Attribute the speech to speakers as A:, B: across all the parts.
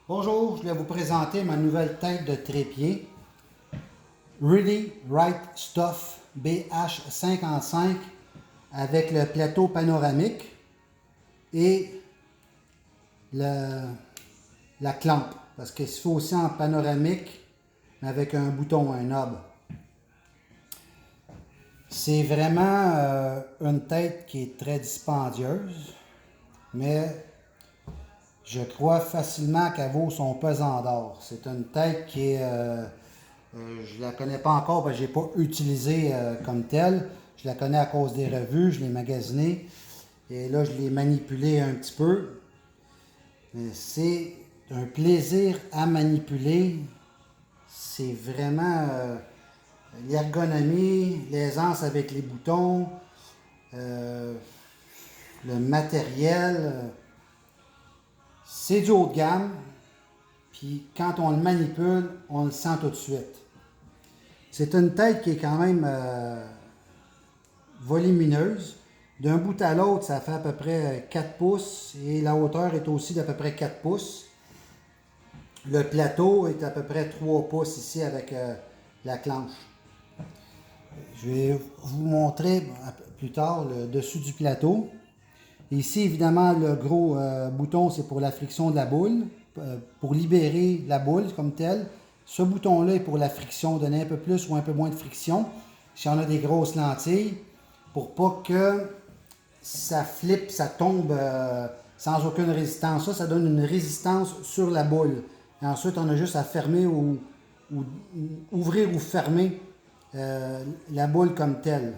A: Bonjour, je vais vous présenter ma nouvelle tête de trépied Really Right Stuff BH55 avec le plateau panoramique et la clampe, parce qu'il se fait aussi en panoramique mais avec un bouton, un knob. C'est vraiment une tête qui est très dispendieuse, mais je crois facilement qu'elle vaut son pesant d'or. C'est une tête qui est... je ne la connais pas encore parce que je n'ai pas utilisé comme telle. Je la connais à cause des revues, je l'ai magasinée. Et là, je l'ai manipulée un petit peu. C'est un plaisir à manipuler. C'est vraiment l'ergonomie, l'aisance avec les boutons, le matériel. C'est du haut de gamme. Puis quand on le manipule, on le sent tout de suite. C'est une tête qui est quand même volumineuse. D'un bout à l'autre, ça fait à peu près 4 pouces et la hauteur est aussi d'à peu près 4 pouces. Le plateau est à peu près 3 pouces ici avec la clenche. Je vais vous montrer plus tard le dessus du plateau. Ici, évidemment, le gros bouton, c'est pour la friction de la boule, pour libérer la boule comme telle. Ce bouton-là est pour la friction, donner un peu plus ou un peu moins de friction. Si on a des grosses lentilles, pour pas que ça flippe, ça tombe sans aucune résistance. Ça donne une résistance sur la boule. Et ensuite, on a juste à fermer ou ouvrir ou fermer la boule comme telle.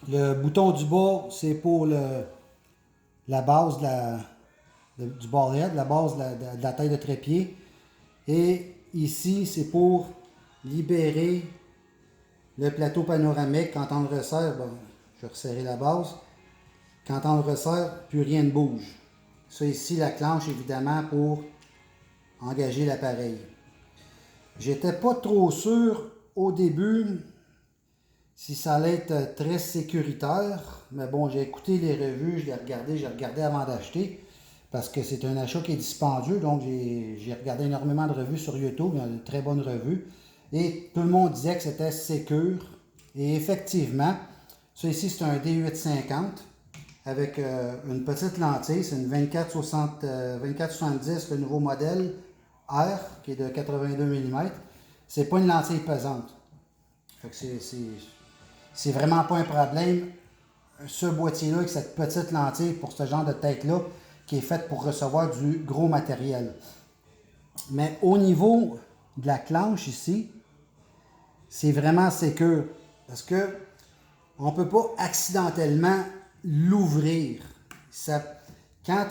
A: Le bouton du bas, c'est pour la base du ball head, la base de la taille de trépied. Et ici, c'est pour libérer le plateau panoramique. Quand on le resserre, bon, je vais resserrer la base. Quand on le resserre, plus rien ne bouge. Ça ici, la clenche, évidemment, pour engager l'appareil. J'étais pas trop sûr au début si ça allait être très sécuritaire, mais bon, j'ai écouté les revues, j'ai regardé avant d'acheter, parce que c'est un achat qui est dispendieux, donc j'ai regardé énormément de revues sur YouTube, il y a de très bonnes revues, et tout le monde disait que c'était sécure, et effectivement, ça ici c'est un D850, avec une petite lentille, c'est une 24-70, le nouveau modèle R, qui est de 82 mm, c'est pas une lentille pesante, fait que c'est vraiment pas un problème, ce boîtier-là avec cette petite lentille pour ce genre de tête-là qui est faite pour recevoir du gros matériel. Mais au niveau de la clenche ici, c'est vraiment sécure parce que on ne peut pas accidentellement l'ouvrir. Quand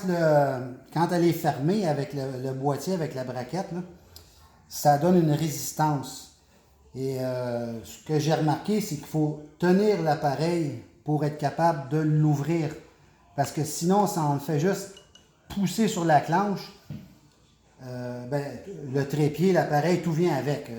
A: elle est fermée avec le boîtier, avec la braquette, là, ça donne une résistance. Et ce que j'ai remarqué, c'est qu'il faut tenir l'appareil pour être capable de l'ouvrir. Parce que sinon, si on le fait juste pousser sur la clenche, le trépied, l'appareil, tout vient avec.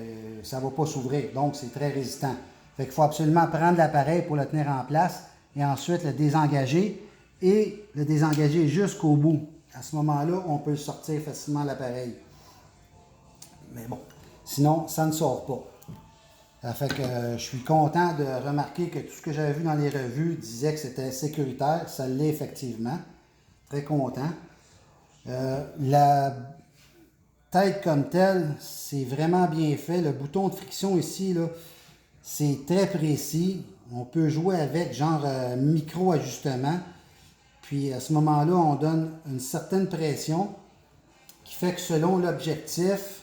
A: Ça ne va pas s'ouvrir. Donc, c'est très résistant. Fait qu'il faut absolument prendre l'appareil pour le tenir en place et ensuite le désengager et le désengager jusqu'au bout. À ce moment-là, on peut sortir facilement l'appareil. Mais bon, sinon, ça ne sort pas. Ça fait que je suis content de remarquer que tout ce que j'avais vu dans les revues disait que c'était sécuritaire. Ça l'est effectivement. Très content. La tête comme telle, c'est vraiment bien fait. Le bouton de friction ici, là, c'est très précis. On peut jouer avec genre micro-ajustement. Puis à ce moment-là, on donne une certaine pression qui fait que selon l'objectif,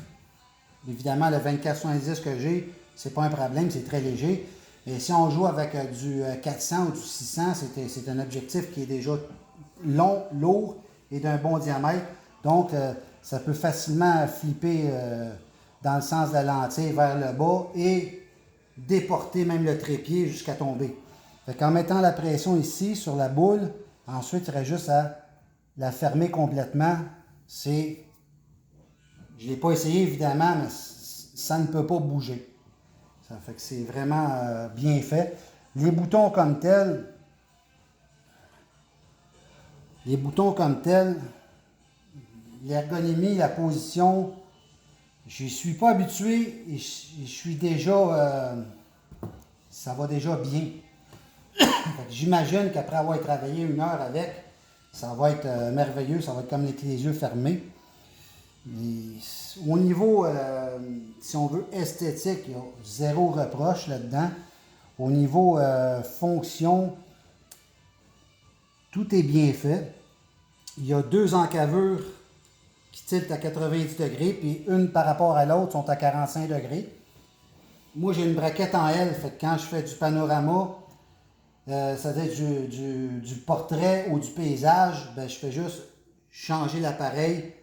A: évidemment le 24-70 que j'ai, c'est pas un problème, c'est très léger. Et si on joue avec du 400 ou du 600, c'est un objectif qui est déjà long, lourd et d'un bon diamètre. Donc, ça peut facilement flipper dans le sens de la lentille vers le bas et déporter même le trépied jusqu'à tomber. Fait qu'en mettant la pression ici sur la boule, ensuite, il reste juste à la fermer complètement. Je ne l'ai pas essayé évidemment, mais ça ne peut pas bouger. Ça fait que c'est vraiment bien fait. Les boutons comme tels, l'ergonomie, la position, je ne suis pas habitué et je suis déjà, ça va déjà bien. J'imagine qu'après avoir travaillé 1 heure avec, ça va être merveilleux, ça va être comme avec les yeux fermés. Et au niveau, si on veut, esthétique, il y a zéro reproche là-dedans. Au niveau fonction, tout est bien fait. Il y a 2 encavures qui tiltent à 90 degrés, puis une par rapport à l'autre sont à 45 degrés. Moi, j'ai une braquette en L, fait que quand je fais du panorama, c'est-à-dire du portrait ou du paysage, ben, je fais juste changer l'appareil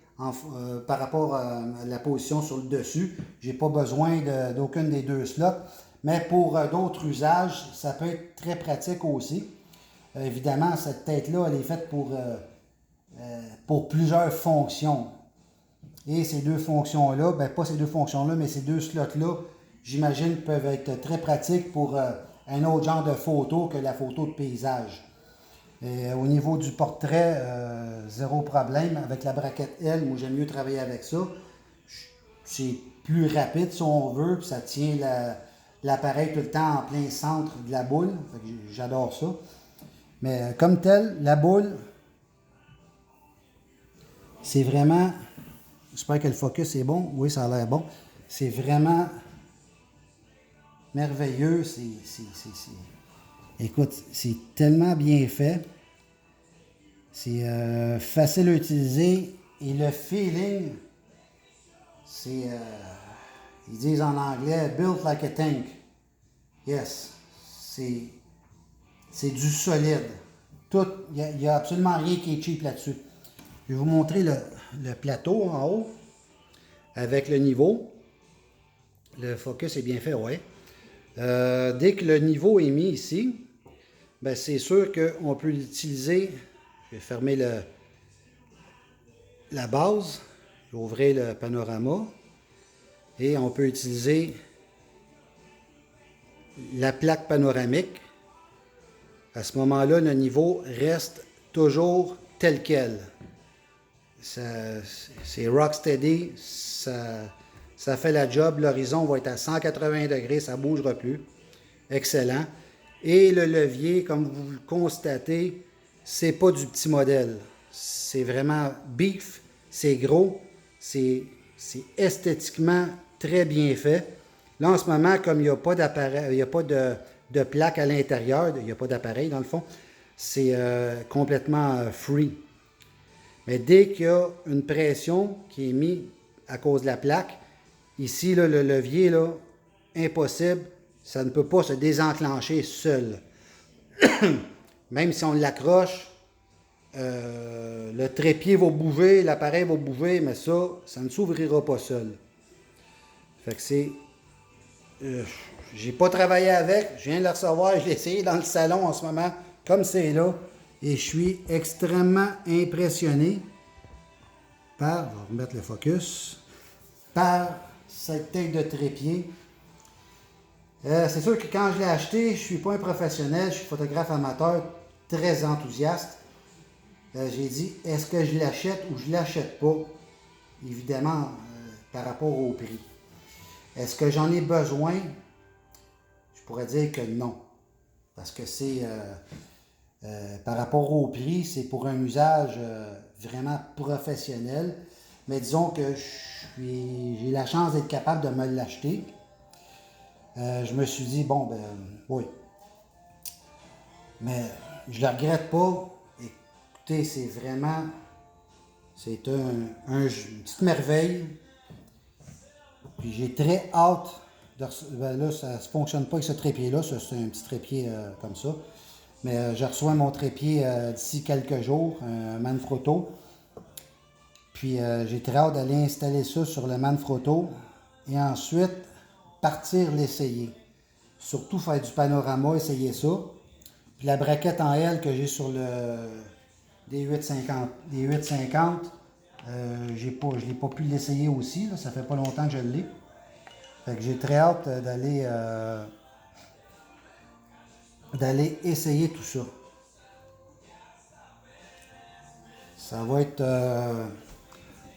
A: par rapport à la position sur le dessus. Je n'ai pas besoin d'aucune des 2 slots. Mais pour d'autres usages, ça peut être très pratique aussi. Évidemment, cette tête-là, elle est faite pour plusieurs fonctions. Et ces 2 fonctions-là, ben pas ces 2 fonctions-là, mais ces 2 slots-là, j'imagine, peuvent être très pratiques pour un autre genre de photo que la photo de paysage. Et au niveau du portrait, zéro problème. Avec la braquette L, moi j'aime mieux travailler avec ça. C'est plus rapide si on veut, puis ça tient l'appareil tout le temps en plein centre de la boule. J'adore ça. Mais comme tel, la boule, c'est vraiment... J'espère que le focus est bon. Oui, ça a l'air bon. C'est vraiment merveilleux. Écoute, c'est tellement bien fait. C'est facile à utiliser. Et le feeling, c'est... ils disent en anglais, built like a tank. Yes. C'est du solide. Il n'y a absolument rien qui est cheap là-dessus. Je vais vous montrer le plateau en haut avec le niveau. Le focus est bien fait, ouais. Dès que le niveau est mis ici, ben c'est sûr qu'on peut l'utiliser. Je vais fermer la base. Je vais ouvrir le panorama. Et on peut utiliser la plaque panoramique. À ce moment-là, le niveau reste toujours tel quel. C'est rocksteady, ça fait la job. L'horizon va être à 180 degrés, ça ne bougera plus. Excellent. Et le levier, comme vous le constatez, c'est pas du petit modèle. C'est vraiment beef, c'est gros, c'est esthétiquement très bien fait. Là, en ce moment, comme il n'y a pas d'appareil, il n'y a pas de plaque à l'intérieur, il n'y a pas d'appareil dans le fond, c'est complètement free. Mais dès qu'il y a une pression qui est mise à cause de la plaque, ici, là, le levier, là, impossible, ça ne peut pas se désenclencher seul. Même si on l'accroche, le trépied va bouger, l'appareil va bouger, mais ça ne s'ouvrira pas seul. Fait que c'est... j'ai pas travaillé avec, je viens de le recevoir, je l'ai essayé dans le salon en ce moment, comme c'est là, et je suis extrêmement impressionné par, je vais remettre le focus, par cette tête de trépied. C'est sûr que quand je l'ai acheté, je ne suis pas un professionnel, je suis photographe amateur, très enthousiaste. J'ai dit, est-ce que je l'achète ou je ne l'achète pas? Évidemment, par rapport au prix. Est-ce que j'en ai besoin? Je pourrais dire que non. Parce que c'est, par rapport au prix, c'est pour un usage vraiment professionnel. Mais disons que j'ai la chance d'être capable de me l'acheter. Je me suis dit, bon, ben, oui. Mais je ne le regrette pas. Écoutez, c'est vraiment, c'est une petite merveille. Puis j'ai très hâte ben là, ça ne fonctionne pas avec ce trépied-là. C'est un petit trépied comme ça. Mais je reçois mon trépied d'ici quelques jours, un Manfrotto. Puis j'ai très hâte d'aller installer ça sur le Manfrotto. Et ensuite, partir l'essayer. Surtout faire du panorama, essayer ça. Puis la braquette en L que j'ai sur le D850, je n'ai pas pu l'essayer aussi. Là, ça fait pas longtemps que je l'ai. Fait que j'ai très hâte d'aller essayer tout ça. Ça va être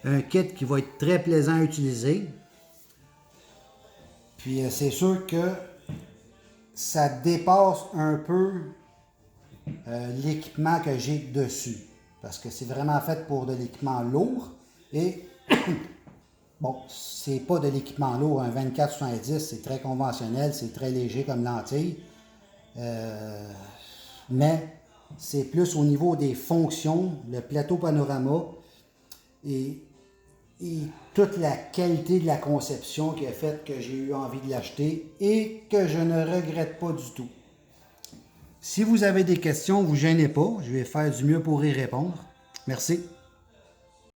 A: un kit qui va être très plaisant à utiliser. Puis c'est sûr que ça dépasse un peu l'équipement que j'ai dessus. Parce que c'est vraiment fait pour de l'équipement lourd. Et bon, c'est pas de l'équipement lourd. Un 24-70, c'est très conventionnel, c'est très léger comme lentille. Mais c'est plus au niveau des fonctions, le plateau panorama et toute la qualité de la conception qui a fait que j'ai eu envie de l'acheter et que je ne regrette pas du tout. Si vous avez des questions, ne vous gênez pas, je vais faire du mieux pour y répondre. Merci.